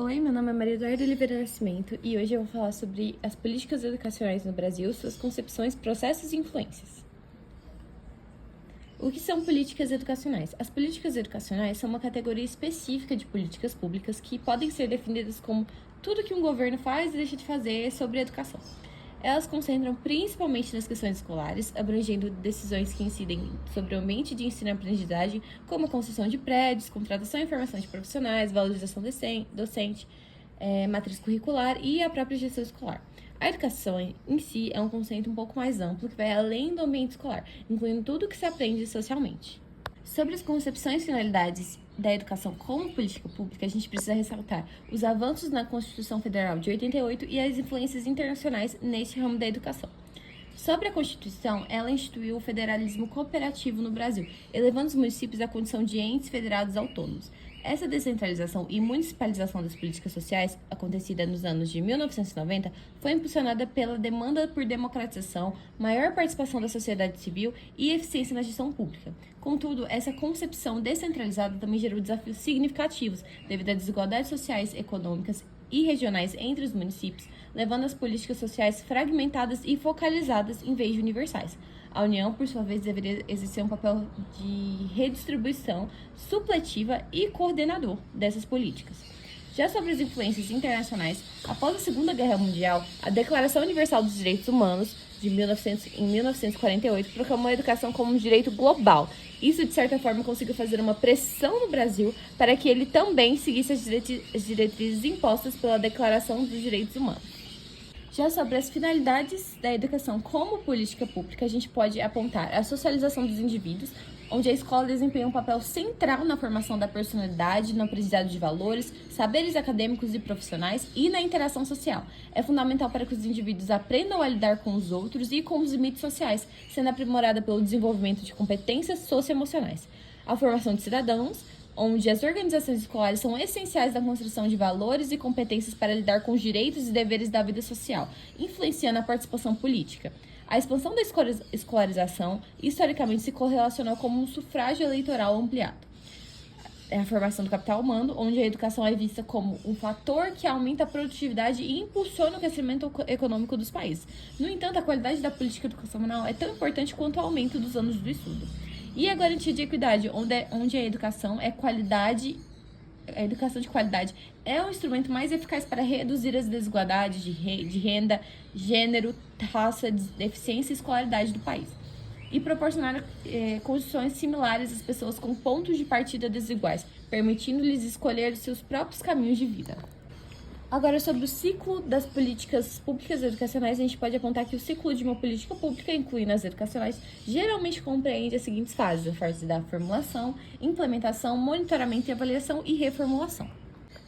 Oi, meu nome é Maria Eduarda Oliveira Nascimento e hoje eu vou falar sobre as políticas educacionais no Brasil, suas concepções, processos e influências. O que são políticas educacionais? As políticas educacionais são uma categoria específica de políticas públicas que podem ser definidas como tudo que um governo faz e deixa de fazer sobre a educação. Elas concentram principalmente nas questões escolares, abrangendo decisões que incidem sobre o ambiente de ensino e aprendizagem, como a construção de prédios, contratação e formação de profissionais, valorização docente, matriz curricular e a própria gestão escolar. A educação em si é um conceito um pouco mais amplo que vai além do ambiente escolar, incluindo tudo o que se aprende socialmente. Sobre as concepções e finalidades da educação como política pública, a gente precisa ressaltar os avanços na Constituição Federal de 88 e as influências internacionais neste ramo da educação. Sobre a Constituição, ela instituiu o federalismo cooperativo no Brasil, elevando os municípios à condição de entes federados autônomos. Essa descentralização e municipalização das políticas sociais, acontecida nos anos de 1990, foi impulsionada pela demanda por democratização, maior participação da sociedade civil e eficiência na gestão pública. Contudo, essa concepção descentralizada também gerou desafios significativos devido a desigualdades sociais, econômicas e regionais entre os municípios, levando às políticas sociais fragmentadas e focalizadas em vez de universais. A União, por sua vez, deveria exercer um papel de redistribuição, supletiva e coordenador dessas políticas. Já sobre as influências internacionais, após a Segunda Guerra Mundial, a Declaração Universal dos Direitos Humanos, em 1948, proclamou a educação como um direito global. Isso, de certa forma, conseguiu fazer uma pressão no Brasil para que ele também seguisse as diretrizes impostas pela Declaração dos Direitos Humanos. Já sobre as finalidades da educação como política pública, a gente pode apontar a socialização dos indivíduos, onde a escola desempenha um papel central na formação da personalidade, no aprendizado de valores, saberes acadêmicos e profissionais e na interação social. É fundamental para que os indivíduos aprendam a lidar com os outros e com os limites sociais, sendo aprimorada pelo desenvolvimento de competências socioemocionais. A formação de cidadãos, onde as organizações escolares são essenciais na construção de valores e competências para lidar com os direitos e deveres da vida social, influenciando a participação política. A expansão da escolarização historicamente se correlacionou como um sufrágio eleitoral ampliado. É a formação do capital humano, onde a educação é vista como um fator que aumenta a produtividade e impulsiona o crescimento econômico dos países. No entanto, a qualidade da política educacional é tão importante quanto o aumento dos anos do estudo. E a garantia de equidade, onde a educação é qualidade, a educação de qualidade é o instrumento mais eficaz para reduzir as desigualdades de renda, gênero, raça, deficiência e escolaridade do país. E proporcionar condições similares às pessoas com pontos de partida desiguais, permitindo-lhes escolher seus próprios caminhos de vida. Agora, sobre o ciclo das políticas públicas educacionais, a gente pode apontar que o ciclo de uma política pública, incluindo as educacionais, geralmente compreende as seguintes fases: a fase da formulação, implementação, monitoramento e avaliação e reformulação.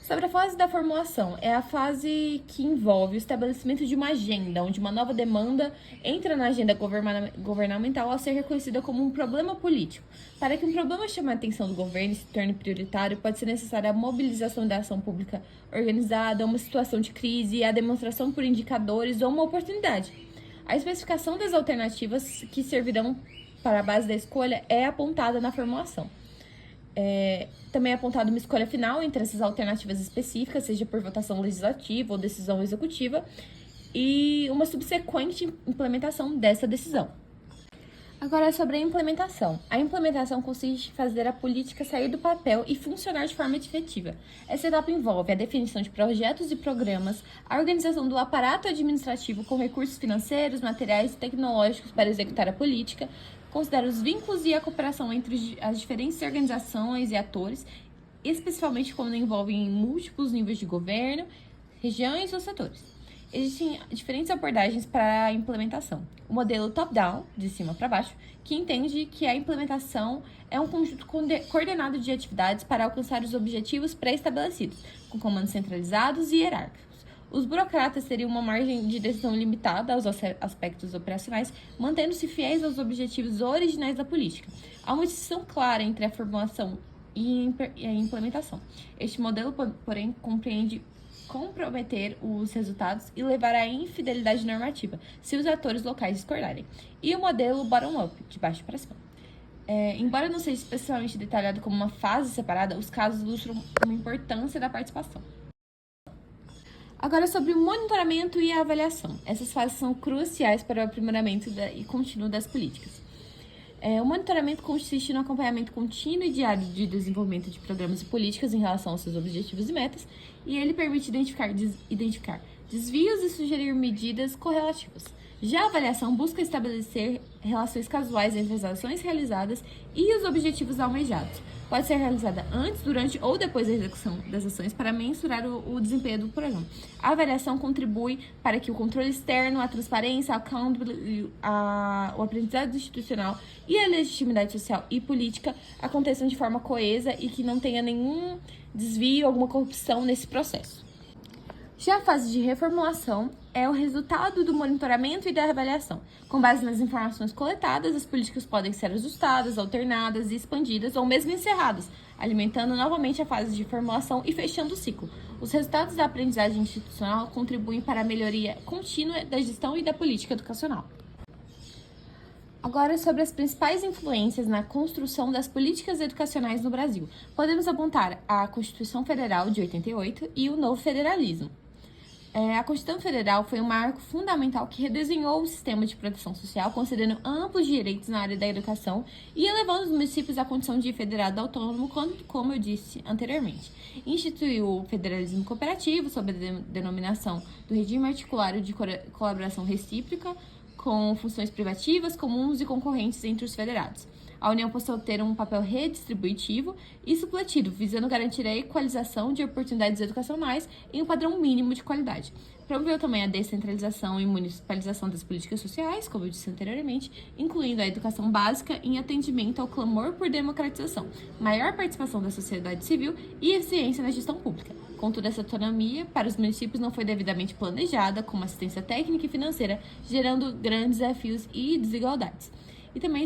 Sobre a fase da formulação, é a fase que envolve o estabelecimento de uma agenda, onde uma nova demanda entra na agenda governamental a ser reconhecida como um problema político. Para que um problema chame a atenção do governo e se torne prioritário, pode ser necessária a mobilização da ação pública organizada, uma situação de crise, a demonstração por indicadores ou uma oportunidade. A especificação das alternativas que servirão para a base da escolha é apontada na formulação. Também é apontada uma escolha final entre essas alternativas específicas, seja por votação legislativa ou decisão executiva, e uma subsequente implementação dessa decisão. Agora, sobre a implementação. A implementação consiste em fazer a política sair do papel e funcionar de forma efetiva. Essa etapa envolve a definição de projetos e programas, a organização do aparato administrativo com recursos financeiros, materiais e tecnológicos para executar a política, considera os vínculos e a cooperação entre as diferentes organizações e atores, especialmente quando envolvem múltiplos níveis de governo, regiões ou setores. Existem diferentes abordagens para a implementação. O modelo top-down, de cima para baixo, que entende que a implementação é um conjunto coordenado de atividades para alcançar os objetivos pré-estabelecidos, com comandos centralizados e hierárquicos. Os burocratas teriam uma margem de decisão limitada aos aspectos operacionais, mantendo-se fiéis aos objetivos originais da política. Há uma distinção clara entre a formulação e a implementação. Este modelo, porém, compreende comprometer os resultados e levar à infidelidade normativa, se os atores locais discordarem. E o modelo bottom-up, de baixo para cima. Embora não seja especialmente detalhado como uma fase separada, os casos ilustram uma importância da participação. Agora, sobre o monitoramento e a avaliação. Essas fases são cruciais para o aprimoramento e contínuo das políticas. O monitoramento consiste no acompanhamento contínuo e diário de desenvolvimento de programas e políticas em relação aos seus objetivos e metas, e ele permite identificar desvios e sugerir medidas correlativas. Já a avaliação busca estabelecer relações casuais entre as ações realizadas e os objetivos almejados. Pode ser realizada antes, durante ou depois da execução das ações para mensurar o desempenho do programa. A avaliação contribui para que o controle externo, a transparência, o aprendizado institucional e a legitimidade social e política aconteçam de forma coesa e que não tenha nenhum desvio, alguma corrupção nesse processo. Já a fase de reformulação é o resultado do monitoramento e da avaliação. Com base nas informações coletadas, as políticas podem ser ajustadas, alternadas e expandidas ou mesmo encerradas, alimentando novamente a fase de formulação e fechando o ciclo. Os resultados da aprendizagem institucional contribuem para a melhoria contínua da gestão e da política educacional. Agora, sobre as principais influências na construção das políticas educacionais no Brasil. Podemos apontar a Constituição Federal de 88 e o novo federalismo. A Constituição Federal foi um marco fundamental que redesenhou o sistema de proteção social, concedendo amplos direitos na área da educação e elevando os municípios à condição de federado autônomo, como eu disse anteriormente. Instituiu o federalismo cooperativo, sob a denominação do regime articulado de colaboração recíproca, com funções privativas, comuns e concorrentes entre os federados. A União passou a ter um papel redistributivo e supletivo, visando garantir a equalização de oportunidades educacionais em um padrão mínimo de qualidade. Promoveu também a descentralização e municipalização das políticas sociais, como eu disse anteriormente, incluindo a educação básica em atendimento ao clamor por democratização, maior participação da sociedade civil e eficiência na gestão pública. Contudo, essa autonomia para os municípios não foi devidamente planejada, como assistência técnica e financeira, gerando grandes desafios e desigualdades. E também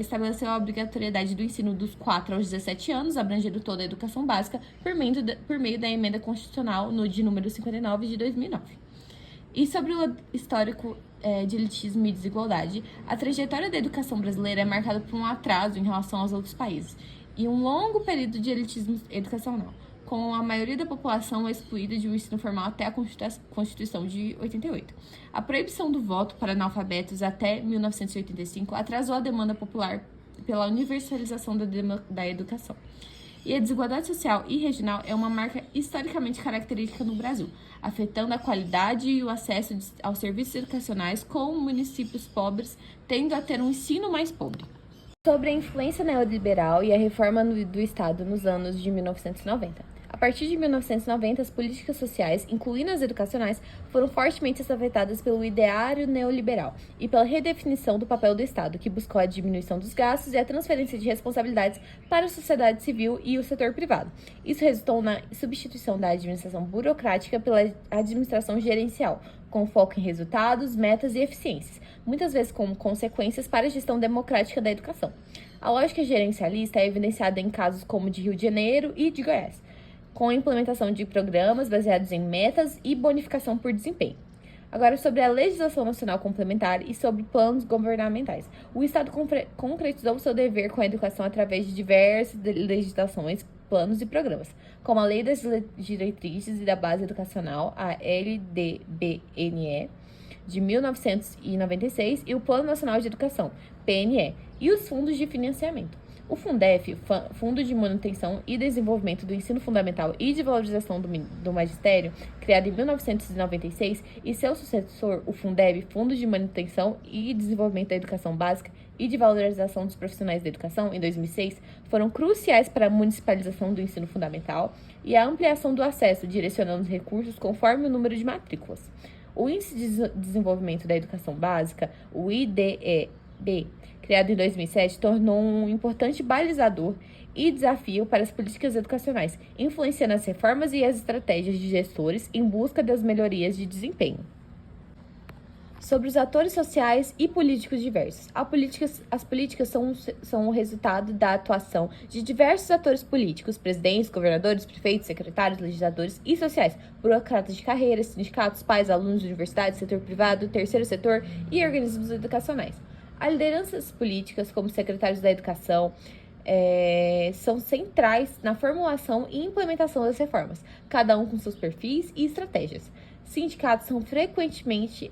estabeleceu a obrigatoriedade do ensino dos 4 aos 17 anos, abrangendo toda a educação básica, por meio da emenda constitucional de número 59 de 2009. E sobre o histórico de elitismo e desigualdade, a trajetória da educação brasileira é marcada por um atraso em relação aos outros países e um longo período de elitismo educacional, com a maioria da população excluída de um ensino formal até a Constituição de 88. A proibição do voto para analfabetos até 1985 atrasou a demanda popular pela universalização da educação. E a desigualdade social e regional é uma marca historicamente característica no Brasil, afetando a qualidade e o acesso aos serviços educacionais, com municípios pobres tendo a ter um ensino mais pobre. Sobre a influência neoliberal e a reforma do Estado nos anos de 1990. A partir de 1990, as políticas sociais, incluindo as educacionais, foram fortemente afetadas pelo ideário neoliberal e pela redefinição do papel do Estado, que buscou a diminuição dos gastos e a transferência de responsabilidades para a sociedade civil e o setor privado. Isso resultou na substituição da administração burocrática pela administração gerencial, com foco em resultados, metas e eficiências, muitas vezes com consequências para a gestão democrática da educação. A lógica gerencialista é evidenciada em casos como de Rio de Janeiro e de Goiás, com a implementação de programas baseados em metas e bonificação por desempenho. Agora, sobre a legislação nacional complementar e sobre planos governamentais. O Estado concretizou seu dever com a educação através de diversas legislações, planos e programas, como a Lei das Diretrizes e da Base Educacional, a LDBNE, de 1996, e o Plano Nacional de Educação, PNE, e os fundos de financiamento. O Fundef, Fundo de Manutenção e Desenvolvimento do Ensino Fundamental e de Valorização do Magistério, criado em 1996, e seu sucessor, o Fundeb, Fundo de Manutenção e Desenvolvimento da Educação Básica e de Valorização dos Profissionais da Educação, em 2006, foram cruciais para a municipalização do ensino fundamental e a ampliação do acesso, direcionando os recursos conforme o número de matrículas. O Índice de Desenvolvimento da Educação Básica, o IDEB, criado em 2007, tornou um importante balizador e desafio para as políticas educacionais, influenciando as reformas e as estratégias de gestores em busca das melhorias de desempenho. Sobre os atores sociais e políticos diversos. As políticas são o resultado da atuação de diversos atores políticos, presidentes, governadores, prefeitos, secretários, legisladores e sociais, burocratas de carreira, sindicatos, pais, alunos, universidades, setor privado, terceiro setor e organismos educacionais. Há lideranças políticas, como secretários da Educação, são centrais na formulação e implementação das reformas, cada um com seus perfis e estratégias. Sindicatos são frequentemente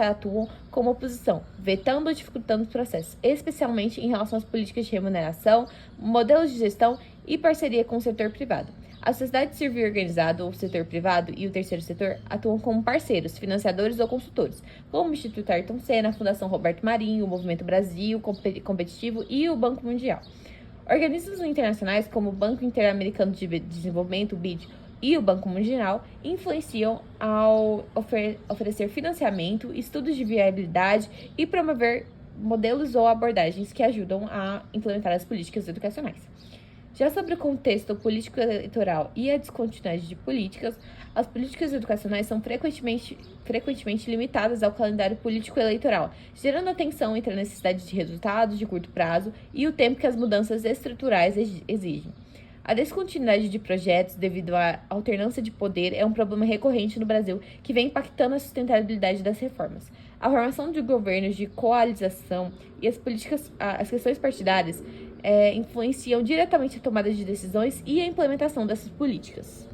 atuam como oposição, vetando ou dificultando os processos, especialmente em relação às políticas de remuneração, modelos de gestão e parceria com o setor privado. A sociedade civil organizada, o setor privado e o terceiro setor atuam como parceiros, financiadores ou consultores, como o Instituto Ayrton Senna, a Fundação Roberto Marinho, o Movimento Brasil Competitivo e o Banco Mundial. Organismos internacionais como o Banco Interamericano de Desenvolvimento, o BID, e o Banco Mundial influenciam ao oferecer financiamento, estudos de viabilidade e promover modelos ou abordagens que ajudam a implementar as políticas educacionais. Já sobre o contexto político-eleitoral e a descontinuidade de políticas, as políticas educacionais são frequentemente limitadas ao calendário político-eleitoral, gerando a tensão entre a necessidade de resultados de curto prazo e o tempo que as mudanças estruturais exigem. A descontinuidade de projetos devido à alternância de poder é um problema recorrente no Brasil que vem impactando a sustentabilidade das reformas. A formação de governos de coalização e as questões partidárias influenciam diretamente a tomada de decisões e a implementação dessas políticas.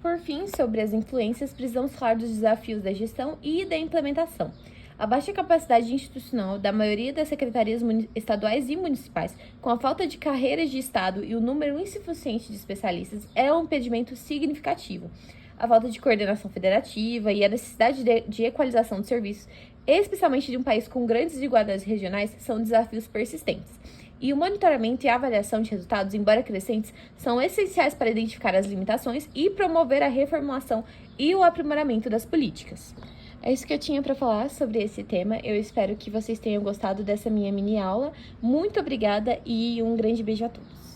Por fim, sobre as influências, precisamos falar dos desafios da gestão e da implementação. A baixa capacidade institucional da maioria das secretarias estaduais e municipais, com a falta de carreiras de Estado e o número insuficiente de especialistas, é um impedimento significativo. A falta de coordenação federativa e a necessidade de equalização de serviços, especialmente de um país com grandes desigualdades regionais, são desafios persistentes. E o monitoramento e a avaliação de resultados, embora crescentes, são essenciais para identificar as limitações e promover a reformulação e o aprimoramento das políticas. É isso que eu tinha para falar sobre esse tema. Eu espero que vocês tenham gostado dessa minha mini aula. Muito obrigada e um grande beijo a todos.